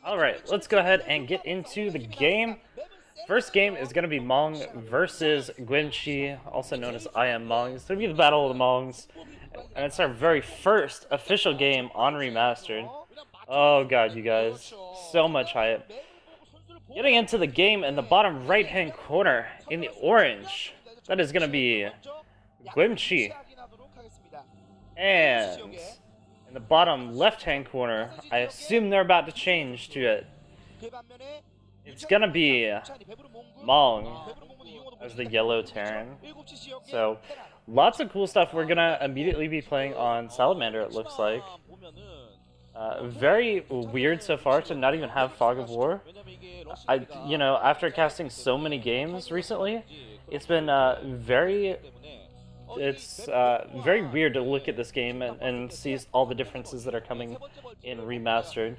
Alright, let's go ahead and get into the game. First game is going to be Mong versus Guemchi, also known as I Am Mong. It's going to be the Battle of the Mongs, and it's our very first official game on Remastered. Oh god, you guys, so much hype. Getting into the game in the bottom right-hand corner, in the orange, that is going to be Guemchi. And in the bottom left-hand corner, I assume they're about to change to it. It's gonna be Mong as the yellow Terran. So, lots of cool stuff. We're gonna immediately be playing on Salamander, it looks like. Very weird so far to not even have Fog of War. You know, after casting so many games recently, it's been very weird to look at this game and see all the differences that are coming in Remastered.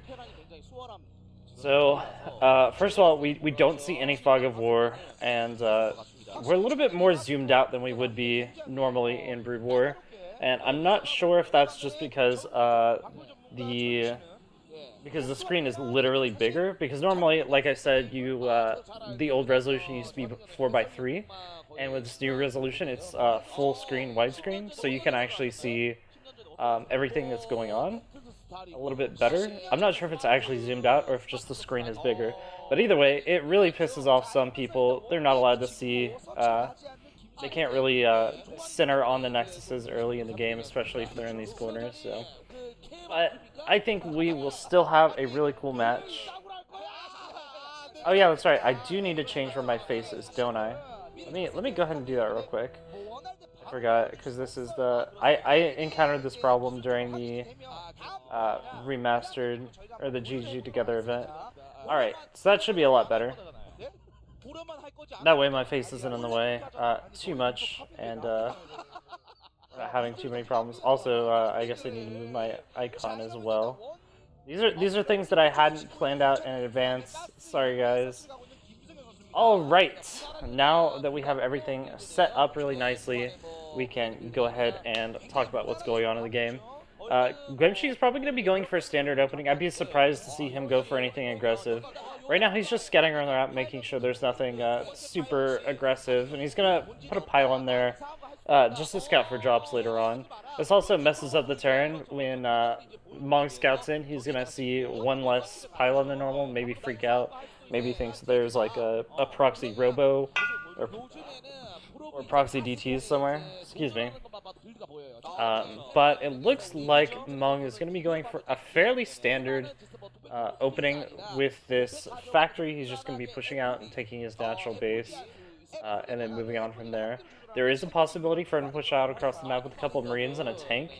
So, first of all, we don't see any Fog of War, and we're a little bit more zoomed out than we would be normally in Brood War. And I'm not sure if that's just because the screen is literally bigger, because normally, like I said, the old resolution used to be 4:3, and with this new resolution it's full screen widescreen, so you can actually see everything that's going on a little bit better. I'm not sure if it's actually zoomed out or if just the screen is bigger, but either way, it really pisses off some people. They're not allowed to see, they can't really center on the nexuses early in the game, especially if they're in these corners. So, but I think we will still have a really cool match. Oh yeah, that's right, I do need to change where my face is, don't I? Let me go ahead and do that real quick. I forgot, because this is the... I encountered this problem during the Remastered, or the GG Together event. Alright, so that should be a lot better. That way my face isn't in the way too much, and not having too many problems. Also, I guess I need to move my icon as well. These are things that I hadn't planned out in advance. Sorry, guys. Alright, now that we have everything set up really nicely, we can go ahead and talk about what's going on in the game. Guemchi is probably going to be going for a standard opening. I'd be surprised to see him go for anything aggressive. Right now he's just scouting around, making sure there's nothing super aggressive, and he's going to put a pylon there just to scout for drops later on. This also messes up the Terran. When Mong scouts in, he's going to see one less pylon than normal, maybe freak out. Maybe thinks there's like a proxy robo or proxy DTs somewhere. Excuse me. But it looks like Mong is going to be going for a fairly standard opening with this factory. He's just going to be pushing out and taking his natural base and then moving on from there. There is a possibility for him to push out across the map with a couple of Marines and a tank,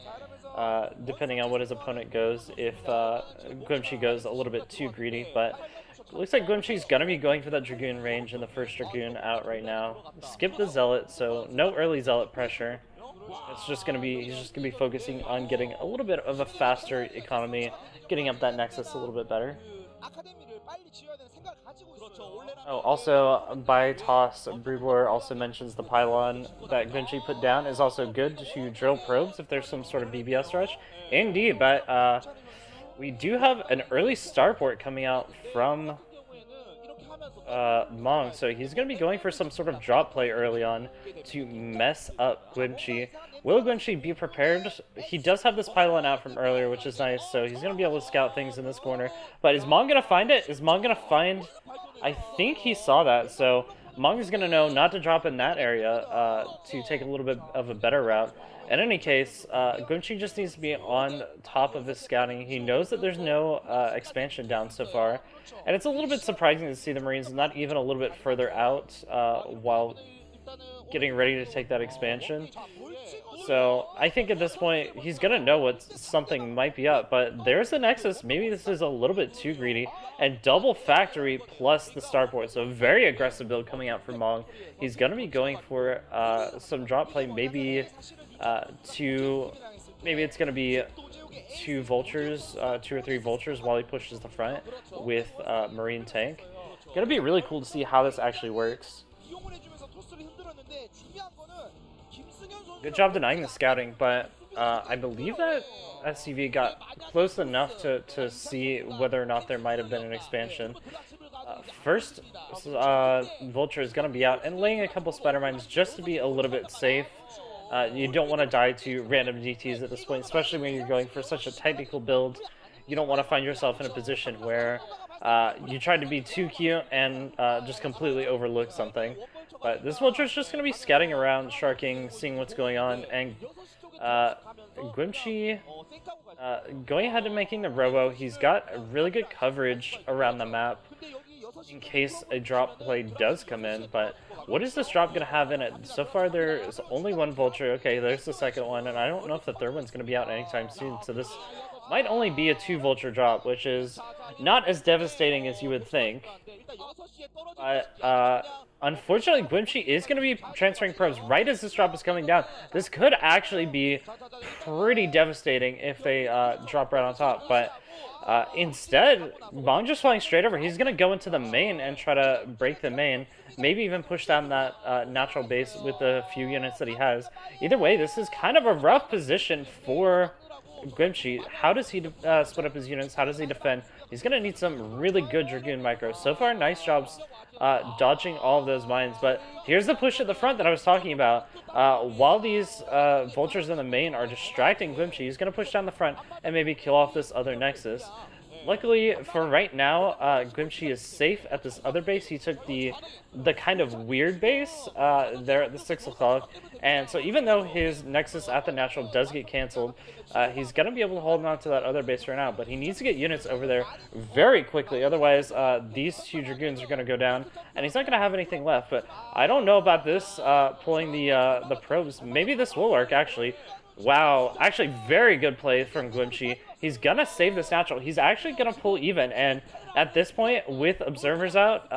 depending on what his opponent goes, if Guemchi goes a little bit too greedy, but it looks like Guemchi's gonna be going for that Dragoon range, and the first Dragoon out right now. Skip the Zealot, so no early Zealot pressure. It's just gonna be, he's just gonna be focusing on getting a little bit of a faster economy, getting up that Nexus a little bit better. Oh, also, by toss, Brood War also mentions the pylon that Guemchi put down is also good to drill probes if there's some sort of BBS rush. Indeed, but we do have an early starport coming out from Mong, so he's going to be going for some sort of drop play early on to mess up Guemchi. Will Guemchi be prepared? He does have this pylon out from earlier, which is nice, so he's going to be able to scout things in this corner. But is Mong going to find it? Is Mong going to find... I think he saw that, so Mong is going to know not to drop in that area to take a little bit of a better route. In any case, Guemchi just needs to be on top of his scouting. He knows that there's no expansion down so far, and it's a little bit surprising to see the Marines not even a little bit further out while getting ready to take that expansion. So I think at this point he's gonna know what something might be up, but there's the Nexus. Maybe this is a little bit too greedy, and double factory plus the starport, so a very aggressive build coming out from Mong. He's gonna be going for some drop play, maybe maybe it's gonna be two vultures, 2 or 3 vultures while he pushes the front with Marine tank. Gonna be really cool to see how this actually works. Good job denying the scouting, but I believe that SCV got close enough to see whether or not there might have been an expansion. First, Vulture is going to be out and laying a couple Spider Mines just to be a little bit safe. You don't want to die to random DTs at this point, especially when you're going for such a technical build. You don't want to find yourself in a position where you try to be too cute and just completely overlook something. But this Vulture is just going to be scouting around, sharking, seeing what's going on, and Guemchi going ahead and making the robo. He's got really good coverage around the map in case a drop play does come in, but what is this drop going to have in it? So far there's only one Vulture. Okay, there's the second one, and I don't know if the third one's going to be out anytime soon, so this might only be a 2 Vulture drop, which is not as devastating as you would think. But unfortunately, Guemchi is going to be transferring probes right as this drop is coming down. This could actually be pretty devastating if they drop right on top, but instead, Mong just flying straight over. He's going to go into the main and try to break the main, maybe even push down that natural base with the few units that he has. Either way, this is kind of a rough position for Guemchi. How does he split up his units? How does he defend? He's going to need some really good Dragoon micros. So far, nice jobs dodging all of those mines, but here's the push at the front that I was talking about. While these Vultures in the main are distracting Guemchi, he's going to push down the front and maybe kill off this other Nexus. Luckily, for right now, Guemchi is safe at this other base. He took the kind of weird base there at the 6 o'clock, and so even though his Nexus at the natural does get cancelled, he's going to be able to hold on to that other base right now, but he needs to get units over there very quickly, otherwise these 2 Dragoons are going to go down, and he's not going to have anything left. But I don't know about this, pulling the probes. Maybe this will work, actually. Wow, actually very good play from Guemchi. He's gonna save this natural. He's actually gonna pull even, and at this point, with observers out,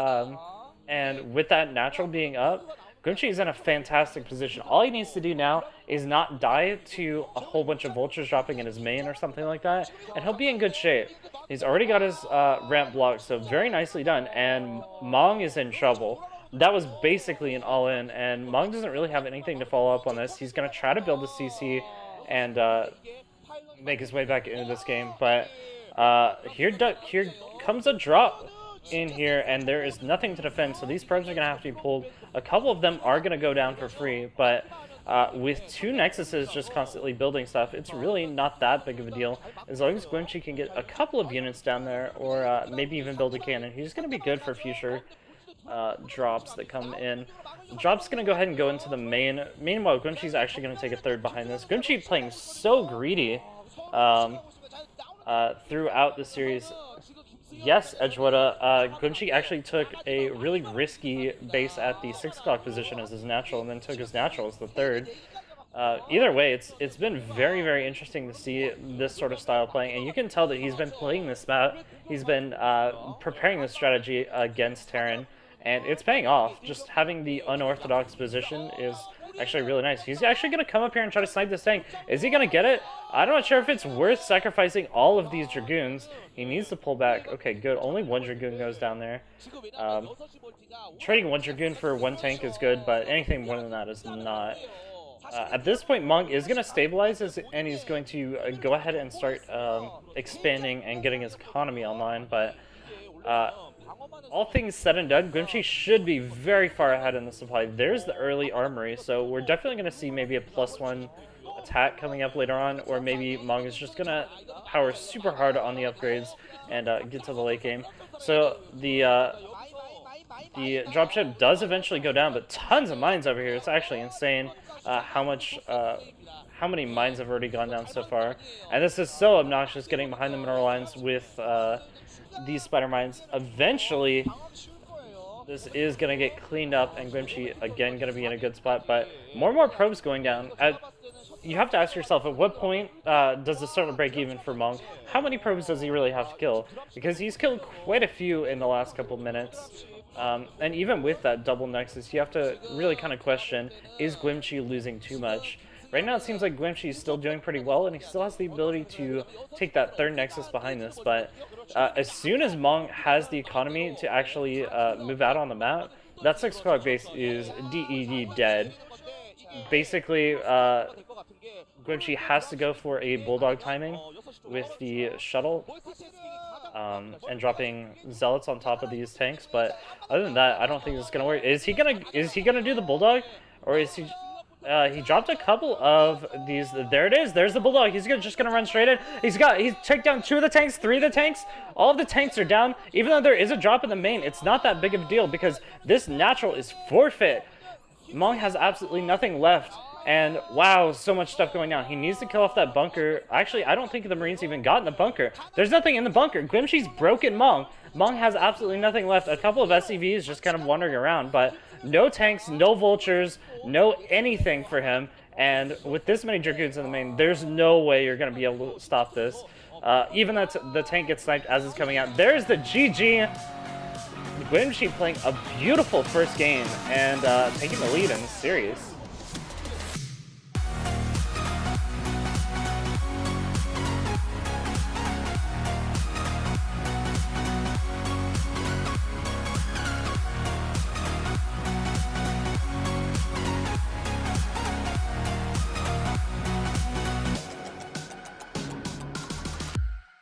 and with that natural being up, Guemchi is in a fantastic position. All he needs to do now is not die to a whole bunch of Vultures dropping in his main or something like that, and he'll be in good shape. He's already got his ramp blocked, so very nicely done, and Mong is in trouble. That was basically an all-in, and Mong doesn't really have anything to follow up on this. He's going to try to build a CC and make his way back into this game, but here comes a drop in here, and there is nothing to defend, so these probes are going to have to be pulled. A couple of them are going to go down for free, but with 2 Nexuses just constantly building stuff, it's really not that big of a deal. As long as Guemchi can get a couple of units down there, or maybe even build a cannon, he's going to be good for future drops that come in. Drop's going to go ahead and go into the main. Meanwhile, Guemchi's actually going to take a third behind this. Guemchi playing so greedy throughout the series. Yes, Edgewater, Guemchi actually took a really risky base at the 6 o'clock position as his natural, and then took his natural as the third. Either way, it's been very, very interesting to see this sort of style playing, and you can tell that he's been playing this map. He's been preparing this strategy against Terran, and it's paying off. Just having the unorthodox position is actually really nice. He's actually going to come up here and try to snipe this tank. Is he going to get it? I'm not sure if it's worth sacrificing all of these Dragoons. He needs to pull back. Okay, good. Only 1 Dragoon goes down there. Trading 1 Dragoon for 1 tank is good, but anything more than that is not. At this point, Mong is going to stabilize, and he's going to go ahead and start expanding and getting his economy online, but all things said and done, Guemchi should be very far ahead in the supply. There's the early armory, so we're definitely going to see maybe a +1 attack coming up later on, or maybe Mong is just going to power super hard on the upgrades and get to the late game. So the dropship does eventually go down, but tons of mines over here. It's actually insane how many mines have already gone down so far. And this is so obnoxious, getting behind the mineral lines with these spider mines. Eventually, this is going to get cleaned up, and Guemchi, again, going to be in a good spot, but more and more probes going down. You have to ask yourself, at what point does this start to break even for Mong? How many probes does he really have to kill? Because he's killed quite a few in the last couple minutes. And even with that double Nexus, you have to really kind of question, is Guemchi losing too much? Right now it seems like Guemchi is still doing pretty well, and he still has the ability to take that third Nexus behind this, but as soon as Mong has the economy to actually move out on the map, that 6 o'clock base is DED dead. basically, Guemchi has to go for a bulldog timing with the shuttle, and dropping zealots on top of these tanks. But other than that, I don't think it's gonna work. Is he gonna do the bulldog, or is he? He dropped a couple of these. There it is. There's the bulldog. He's just gonna run straight in. He's took down 2 of the tanks, 3 of the tanks. All of the tanks are down. Even though there is a drop in the main, it's not that big of a deal because this natural is forfeit. Mong has absolutely nothing left. And wow, so much stuff going down. He needs to kill off that bunker. Actually, I don't think the Marines even got in the bunker. There's nothing in the bunker. Guemchi's broken Mong. Mong has absolutely nothing left. A couple of SCVs just kind of wandering around, but no tanks, no vultures, no anything for him. And with this many Dragoons in the main, there's no way you're going to be able to stop this. Even though the tank gets sniped as it's coming out. There's the GG. Guemchi playing a beautiful first game and taking the lead in the series.